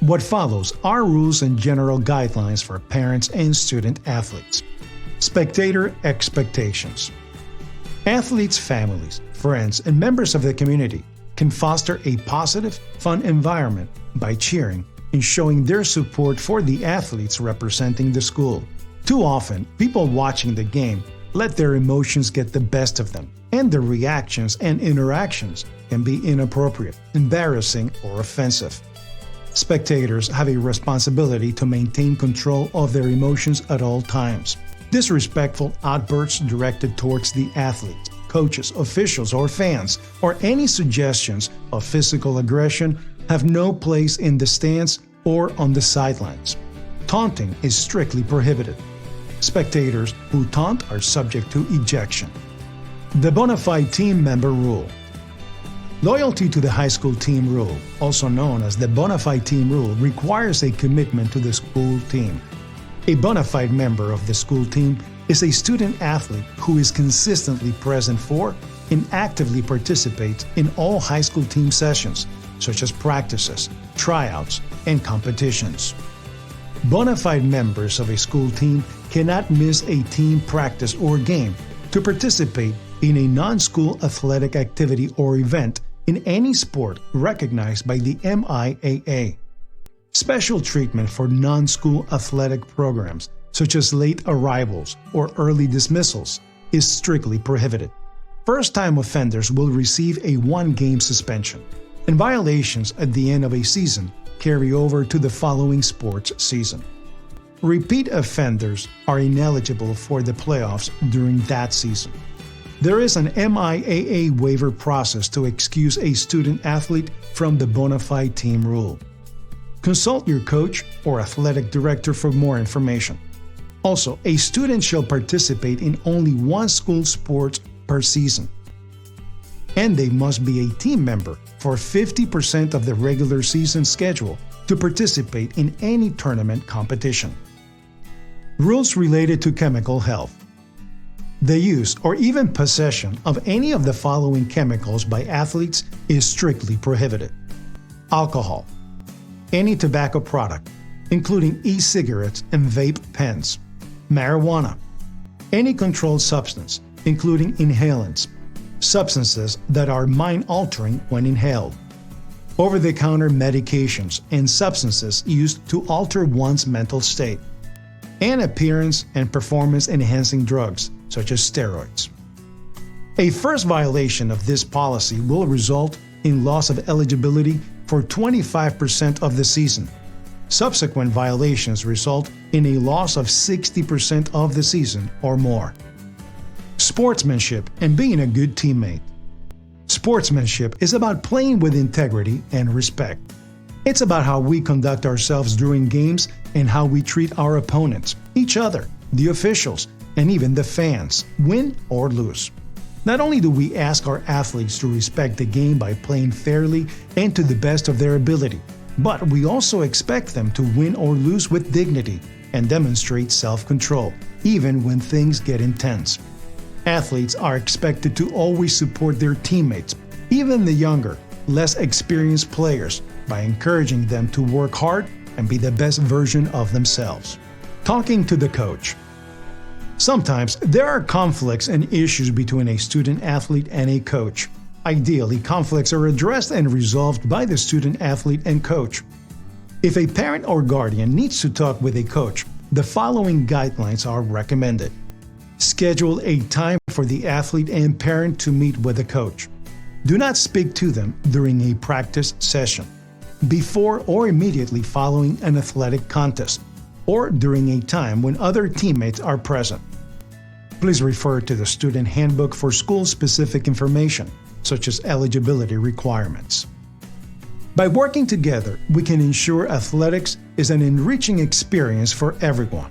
What follows are rules and general guidelines for parents and student athletes. Spectator expectations. Athletes' families, friends, and members of the community can foster a positive, fun environment by cheering and showing their support for the athletes representing the school. Too often, people watching the game let their emotions get the best of them, and their reactions and interactions can be inappropriate, embarrassing, or offensive. Spectators have a responsibility to maintain control of their emotions at all times. Disrespectful outbursts directed towards the athletes, coaches, officials, or fans, or any suggestions of physical aggression have no place in the stands or on the sidelines. Taunting is strictly prohibited. Spectators who taunt are subject to ejection. The bona fide team member rule. Loyalty to the high school team rule, also known as the bona fide team rule, requires a commitment to the school team. A bona fide member of the school team is a student athlete who is consistently present for and actively participates in all high school team sessions, such as practices, tryouts, and competitions. Bona fide members of a school team cannot miss a team practice or game to participate in a non-school athletic activity or event in any sport recognized by the MIAA. Special treatment for non-school athletic programs, such as late arrivals or early dismissals, is strictly prohibited. First-time offenders will receive a one-game suspension, and violations at the end of a season carry over to the following sports season. Repeat offenders are ineligible for the playoffs during that season. There is an MIAA waiver process to excuse a student athlete from the bona fide team rule. Consult your coach or athletic director for more information. Also, a student shall participate in only one school sport per season, and they must be a team member for 50% of the regular season schedule to participate in any tournament competition. Rules related to chemical health. The use or even possession of any of the following chemicals by athletes is strictly prohibited. Alcohol, any tobacco product, including e-cigarettes and vape pens. Marijuana, any controlled substance, including inhalants, substances that are mind-altering when inhaled. Over-the-counter medications and substances used to alter one's mental state. And appearance and performance-enhancing drugs, such as steroids. A first violation of this policy will result in loss of eligibility for 25% of the season. Subsequent violations result in a loss of 60% of the season or more. Sportsmanship and being a good teammate. Sportsmanship is about playing with integrity and respect. It's about how we conduct ourselves during games and how we treat our opponents, each other, the officials, and even the fans, win or lose. Not only do we ask our athletes to respect the game by playing fairly and to the best of their ability, but we also expect them to win or lose with dignity and demonstrate self-control, even when things get intense. Athletes are expected to always support their teammates, even the younger, less experienced players, by encouraging them to work hard and be the best version of themselves. Talking to the coach. Sometimes there are conflicts and issues between a student athlete and a coach. Ideally, conflicts are addressed and resolved by the student athlete and coach. If a parent or guardian needs to talk with a coach, the following guidelines are recommended. Schedule a time for the athlete and parent to meet with the coach. Do not speak to them during a practice session, before or immediately following an athletic contest, or during a time when other teammates are present. Please refer to the student handbook for school-specific information, such as eligibility requirements. By working together, we can ensure athletics is an enriching experience for everyone.